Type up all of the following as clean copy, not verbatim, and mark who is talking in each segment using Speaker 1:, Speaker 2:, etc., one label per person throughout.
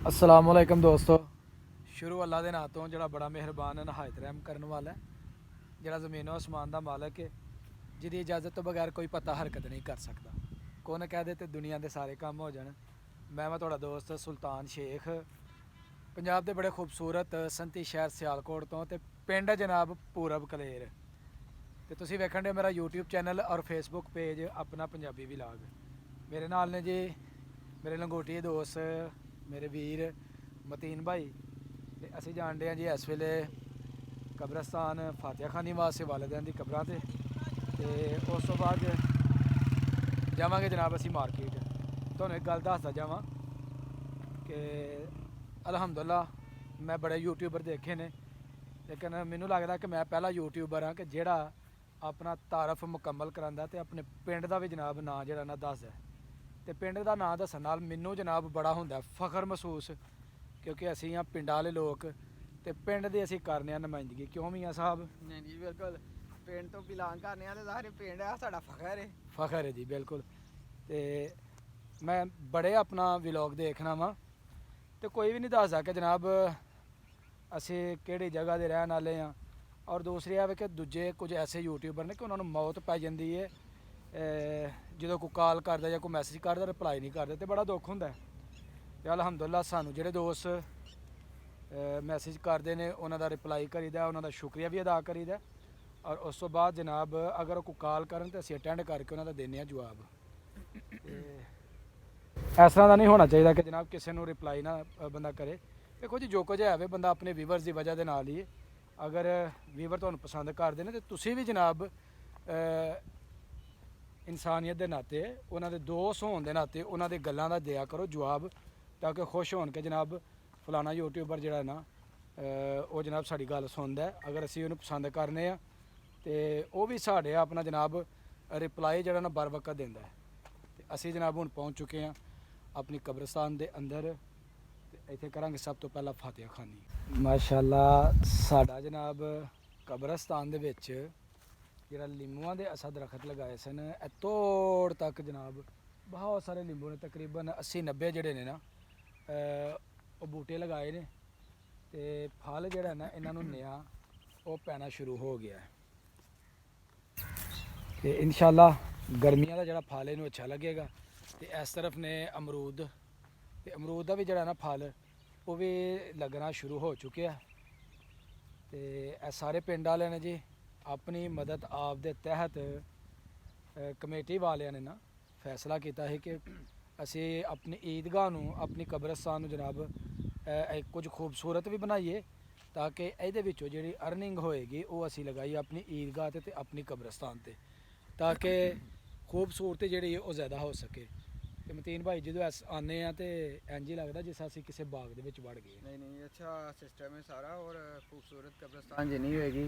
Speaker 1: अस्सलामुअलैकुम दोस्तों। शुरू अल्लाह के नां तो जोड़ा बड़ा मेहरबान है, नहायत रहम करने वाला है, जोड़ा ज़मीन आसमान का मालक है, जिसकी इजाज़त तो बगैर कोई पता हरकत नहीं कर सकता। कौन कह दे तो दुनिया के सारे काम हो जाए। मैं थोड़ा दोस्त सुल्तान शेख, पंजाब के बड़े खूबसूरत संती शहर सियालकोट तो पिंड जनाब पूरब कलेर। तो तुसीं वेखण दे मेरा यूट्यूब चैनल और फेसबुक पेज अपना पंजाबी विलाग। मेरे नाल ने जी मेरे लंगोटी दोस्त मेरे वीर मतीन भाई। तो असी जान डे जी इस वेले कब्रस्तान फातिहा खानी वास्ते वालदेन की कब्र से। उस तो बाद जावांगे जनाब असी मार्केट। तुहानूं एक गल दसदा जावां कि अलहमदुल्ला मैं बड़े यूट्यूबर देखे ने, लेकिन मैनू लगता कि मैं पहला यूट्यूबर हाँ कि जेड़ा अपना तारफ मुकम्मल करांदा ते अपने पिंड का भी जनाब नां जेड़ा ना दसदा। तो पिंड का नां दस्सण नाल मैनू जनाब बड़ा होंदा फखर महसूस, क्योंकि असी हाँ पिंड वाले लोग तो पिंड की असी करने नुमाइंदगी। क्यों मियाँ साहब?
Speaker 2: नहीं जी बिल्कुल, पिंड तो बिलोंग करने तो सारे पिंड है साड़ा फखर है।
Speaker 1: फखर है जी बिल्कुल। तो मैं बड़े अपना व्लॉग देखना वा तो कोई भी नहीं दसदा कि जनाब असी किहड़ी जगह के रहने वाले हाँ। और दूसरी है कि दूजे कुछ ऐसे यूट्यूबर ने कि उन्होंने मौत पै जाती है जो कोई कॉल करता या कोई मैसेज करता रिप्लाई नहीं करते, तो बड़ा दुख होंदा है। तो अलहमदुल्ला सानू जेह्ड़े दोस्त मैसेज करते हैं उन्हों का रिप्लाई करीदा, उन्होंने शुक्रिया भी अदा करीदा। और उस तो बाद जनाब अगर कोई कॉल करन तो असीं अटेंड करके उन्होंने देने जवाब। इस तरह का नहीं होना चाहिए कि जनाब किसी को रिप्लाई ना बंदा करे। देखो जी जो कुछ है बंदा अपने व्यूवर्स की वजह के नाल ही, अगर व्यूवर तुहानूं पसंद करते हैं तो तुसीं भी जनाब इंसानियत के नाते उन्होंने दोस्त होने के नाते उन्होंने गल्लां दा दिया करो जवाब, ताकि खुश होन के जनाब फलाना यूट्यूबर जोड़ा ना वो जनाब साड़ी गल सुनता है। अगर असीं उन्हें पसंद करने तो वह भी साढ़े अपना जनाब रिप्लाई जोड़ा ना बर वक्त देंदा है। तो असीं जनाब हुण पहुँच चुके हैं अपनी कब्रिस्तान के अंदर। इत्थे करांगे सब तो पहला फातिहा खानी। माशाअल्लाह साडा जनाब कब्रिस्तान दे विच जिहड़ा लीमूआं दे असां दरखत लगाए सन तोड़ तक जनाब बहुत सारे लींबू ने, तकरीबन 80-90 जिहड़े ने ना वो बूटे लगाए ने। तो फल जिहड़ा ना इन्हां नूं नया वो पैना शुरू हो गया है। तो इंशाअल्लाह गर्मियां का जिहड़ा फल इहनूं अच्छा लगेगा। तो इस तरफ ने अमरूद, तो अमरूद का भी जिहड़ा ना फल वो भी लगना शुरू हो चुके हैं। तो यह सारे पिंड वाले ने जी अपनी मदद आप दे तहत कमेटी वाले ने ना फैसला किया है कि असी अपनी ईदगाह नूं अपनी कब्रिस्तान नूं जनाब कुछ खूबसूरत भी बनाइए, ताकि ये जी अर्निंग होएगी वो असी लगाइए अपनी ईदगाह ते अपनी कब्रिस्तान ते, ताकि खूबसूरती जी वो ज़्यादा हो सके। तो मतीन भाई जो अस आने तो इंज ही लगता जिस असी किसी बाग दे विच वड़ गए।
Speaker 2: नहीं नहीं, अच्छा सिस्टम है सारा और खूबसूरत कब्रिस्तान जिन्नी होएगी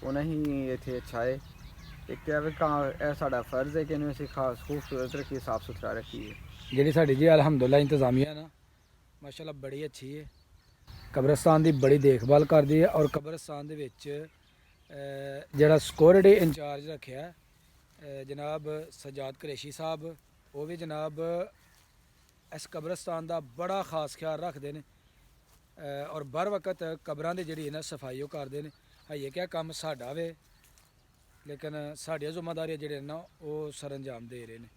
Speaker 2: उन्ना ही इत्थे अच्छा है। एक क्या साड़ा फर्ज है कि इन्हें असीं खास खूबसूरत रखिए, साफ सुथरा रखिए।
Speaker 1: जी साड़ी जी अलहमदुल्ला इंतजामिया ना माशाल्लाह बड़ी अच्छी है, कब्रिस्तान की बड़ी देखभाल करती है। और कब्रिस्तान दे विच जिहड़ा सिक्योरिटी इंचार्ज रखिया जनाब सजाद कुरैशी साहब, वो भी जनाब इस कब्रिस्तान का बड़ा खास ख्याल रखते हैं और बर वक्त कब्रां दी जिहड़ी ना सफाई वो करते हैं। हाइए क्या कम साडा वे, लेकिन साड़ियां जिम्मेदारियां जिहड़े ना वो सर अंजाम दे रहे हैं।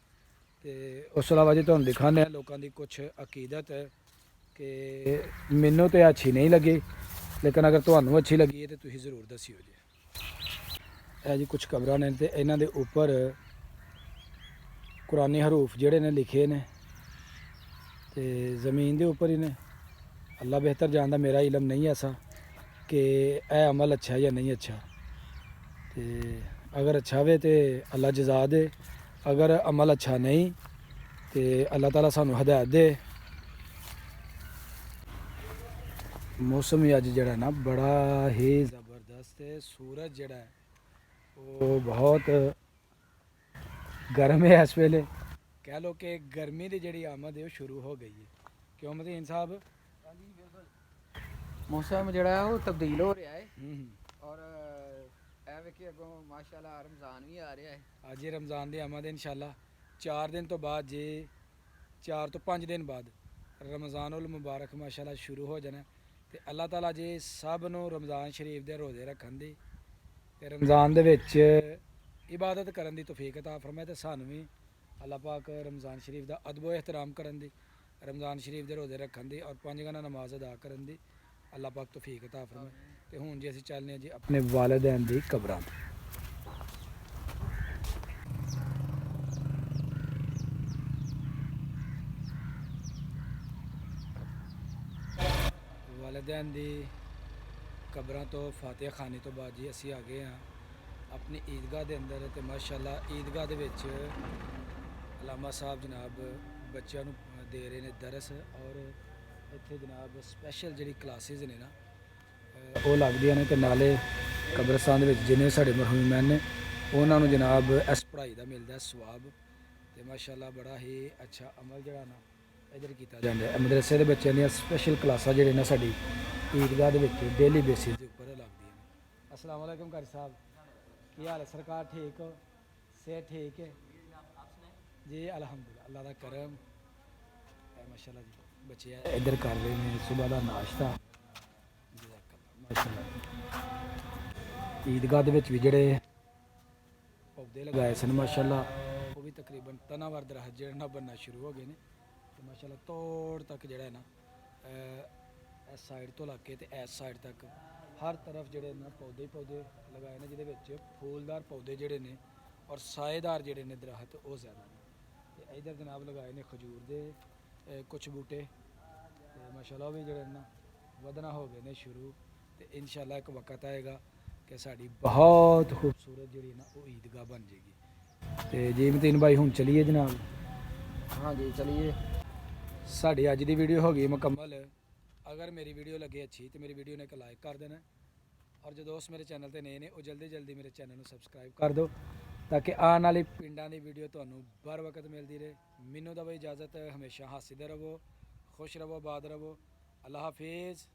Speaker 1: तो उस तो अलावा जी तुहानूं दिखाने लोगों की कुछ अकीदत कि मैनू तो अच्छी नहीं लगी, लेकिन अगर तुहानूं अच्छी लगी है तो तुसीं जरूर दस्सिओ जी। यह जी कुछ कब्रां ने, तो इन्हां दे उपर कुरानी हरूफ जिहड़े ने लिखे ने, तो ज़मीन के उपर ही ने। अल्लाह बेहतर जानता, मेरा इलम नहीं ऐसा कि यह अमल अच्छा है या नहीं अच्छा। तो अगर अच्छा हो तो अल्लाह जजा दे, अगर अमल अच्छा नहीं तो अल्लाह ताला सानू हदायत दे। मौसम ही अज जड़ा ना बड़ा ही ज़बरदस्त है। सूरज जड़ा है वो बहुत गर्म है इस वेले, कह लो कि गर्मी की जी आमद है वो शुरू हो गई है। क्यों मतीन साहब?
Speaker 2: मौसम जो है वो तब्दील हो रहा है और कि अगों माशाल्लाह रमज़ान भी आ रहा है।
Speaker 1: अज रमज़ान की आमद इंशाल्लाह 4 दिन तो बाद जी 4 तो 5 दिन बाद ਰਮਜ਼ਾਨੁਲ ਮੁਬਾਰਕ ਮਾਸ਼ਾਅੱਲਾ ਸ਼ੁਰੂ ਹੋ ਜਾਣਾ ਤੇ ਅੱਲਾਹ ਤਾਲਾ ਜੀ ਸਭ ਨੂੰ ਰਮਜ਼ਾਨ ਸ਼ਰੀਫ ਦੇ ਰੋਜ਼ੇ ਰੱਖਣ ਦੀ ਤੇ ਰਮਜ਼ਾਨ ਦੇ ਵਿੱਚ ਇਬਾਦਤ ਕਰਨ ਦੀ ਤੌਫੀਕ ਅਤਾ ਫਰਮਾਏ ਤੇ ਸਾਨੂੰ ਵੀ ਅੱਲਾਹ ਪਾਕ ਰਮਜ਼ਾਨ ਸ਼ਰੀਫ ਦਾ ਅਦਬੋ ਇਹਤਰਾਮ ਕਰਨ ਦੀ ਰਮਜ਼ਾਨ ਸ਼ਰੀਫ ਦੇ ਰੋਜ਼ੇ ਰੱਖਣ ਦੀ ਔਰ 5 ਗਣਾ ਨਮਾਜ਼ ਅਦਾ ਕਰਨ ਦੀ ਅੱਲਾਹ ਪਾਕ ਤੌਫੀਕ ਅਤਾ ਫਰਮਾਏ ਤੇ ਹੁਣ ਜੀ ਅਸੀਂ ਚੱਲਨੇ ਹਾਂ ਜੀ ਆਪਣੇ ਵਾਲਿदैन ਦੀ ਕਬਰਾਂ ਤੇ ਵਾਲਿदैन ਦੀ ਕਬਰਾਂ ਤੋਂ ਫਾਤਿਹਾ ਖਾਨੇ ਤੋਂ ਬਾਅਦ ਜੀ ਅਸੀਂ ਆ ਗਏ ਹਾਂ ਆਪਣੀ ਈਦਗਾਹ ਦੇ ਅੰਦਰ ਤੇ ਮਾਸ਼ਾਅੱਲਾ ਈਦਗਾਹ ਦੇ ਵਿੱਚ ਅਲਾਮਾ ਸਾਹਿਬ ਜਨਾਬ ਬੱਚਿਆਂ ਨੂੰ ਦੇ ਰਹੇ ਨੇ ਦਰਸ ਔਰ ਇੱਥੇ ਜਨਾਬ ਸਪੈਸ਼ਲ ਜਿਹੜੀ ਕਲਾਸਿਸ ਨੇ ਨਾ ਉਹ ਲੱਗਦੀਆਂ ਨੇ ਤੇ ਨਾਲੇ ਕਬਰਸਤਾਨ ਦੇ ਵਿੱਚ ਜਿੰਨੇ ਸਾਡੇ ਮਰਹੂਮੈਨ ਨੇ ਉਹਨਾਂ ਨੂੰ ਜਨਾਬ ਇਸ ਪੜ੍ਹਾਈ ਦਾ ਮਿਲਦਾ ਸਵਾਬ ਤੇ ਮਾਸ਼ਾਅੱਲਾ ਬੜਾ ਹੀ ਅੱਛਾ ਅਮਲ ਜਿਹੜਾ ਨਾ ਇੱਧਰ ਕੀਤਾ ਜਾਂਦਾ ਹੈ ਮਦਰਸੇ ਦੇ ਬੱਚਿਆਂ ਦੀਆਂ ਸਪੈਸ਼ਲ ਕਲਾਸਾਂ ਜਿਹੜੇ ਨੇ ਸਾਡੀ ਈਦਗਾਹ ਦੇ ਵਿੱਚ ਡੇਲੀ ਬੇਸਿਸ ਦੇ ਉੱਪਰ ਲੱਗਦੀਆਂ ਨੇ। अस्सलाम वालेकुम कारी साहब, ਕੀ ਹਾਲ ਹੈ ਸਰਕਾਰ? ਠੀਕ ਹੋ? ਸਿਹਤ ਠੀਕ ਹੈ ਜੀ? ਅਲਹਮਦੁਲਿਲਾ, ਅੱਲਾ ਦਾ ਕਰਮ ਹੈ ਮਾਸ਼ਾਅੱਲਾ ਜੀ। ਬੱਚੇ ਇੱਧਰ ਕਰ ਰਹੇ ਨੇ ਸਵੇਰ ਦਾ ਨਾਸ਼ਤਾ ਮਾਸ਼ਾਅੱਲਾ। ਈਦਗਾਹ ਦੇ ਵਿੱਚ ਵੀ ਜਿਹੜੇ ਪੌਦੇ ਲਗਾਏ ਸਨ ਮਾਸ਼ਾਅੱਲਾ ਉਹ ਵੀ ਤਕਰੀਬਨ ਤਨਾਵਰ ਦਰਖਤ ਜਿਹੜੇ ਨਾ ਬਣਨਾ ਸ਼ੁਰੂ ਹੋ ਗਏ ਨੇ ਤੇ ਮਾਸ਼ਾਅੱਲਾ ਤੋੜ ਤੱਕ ਜਿਹੜਾ ਹੈ ਨਾ ਇਸ ਸਾਈਡ ਤੋਂ ਲੱਗ ਕੇ ਤੇ ਇਸ ਸਾਈਡ ਤੱਕ ਹਰ ਤਰਫ ਜਿਹੜੇ ਨਾ ਪੌਦੇ ਹੀ ਪੌਦੇ ਲਗਾਏ ਨੇ ਜਿਹਦੇ ਵਿੱਚ ਫੂਲਦਾਰ ਪੌਦੇ ਜਿਹੜੇ ਨੇ ਔਰ ਸਾਏਦਾਰ ਜਿਹੜੇ ਨੇ ਦਰਖਤ ਉਹ ਜ਼ਿਆਦਾ ਨੇ ਤੇ ਇਧਰ ਜਨਾਬ ਲਗਾਏ ਨੇ ਖਜੂਰ ਦੇ ਕੁਝ ਬੂਟੇ ਤੇ ਮਾਸ਼ਾਅੱਲਾ ਉਹ ਵੀ ਜਿਹੜੇ ਨਾ ਵਧਣਾ ਹੋ ਗਏ ਨੇ ਸ਼ੁਰੂ ਤੇ ਇਨਸ਼ਾਅੱਲਾ ਇੱਕ ਵਕਤ ਆਏਗਾ ਕਿ ਸਾਡੀ ਬਹੁਤ ਖੂਬਸੂਰਤ ਜਿਹੜੀ ਨਾ ਉਹ ਈਦਗਾਹ ਬਣ ਜਾਏਗੀ। ਤੇ ਜੀ ਮਤੀਨ ਭਾਈ ਹੁਣ ਚਲੀਏ ਜਨਾਬ?
Speaker 2: हाँ जी चलिए।
Speaker 1: ਸਾਡੀ ਅੱਜ ਦੀ ਵੀਡੀਓ ਹੋ ਗਈ ਮੁਕੰਮਲ। ਅਗਰ ਮੇਰੀ ਵੀਡੀਓ ਲੱਗੇ ਅੱਛੀ ਤੇ ਮੇਰੀ ਵੀਡੀਓ ਨੂੰ ਇੱਕ ਲਾਈਕ ਕਰ ਦੇਣਾ ਔਰ ਜੋ ਦੋਸਤ ਮੇਰੇ ਚੈਨਲ ਤੇ ਨਏ ਨੇ ਉਹ ਜਲਦੀ ਮੇਰੇ ਚੈਨਲ ਨੂੰ ਸਬਸਕ੍ਰਾਈਬ ਕਰ ਦਿਓ ਤਾਂ ਕਿ ਆਉਣ ਵਾਲੀ ਪਿੰਡਾਂ ਦੀ ਵੀਡੀਓ ਤੁਹਾਨੂੰ ਬਰ ਵਕਤ ਮਿਲਦੀ ਰਹੇ। ਮੈਨੂੰ ਦਵੋ ਇਜਾਜ਼ਤ, ਹਮੇਸ਼ਾ ਹੱਸਦੇ ਰਹੋ, ਖੁਸ਼ ਰਹੋ, ਆਬਾਦ ਰਹੋ। ਅੱਲਾ ਹਾਫਿਜ਼।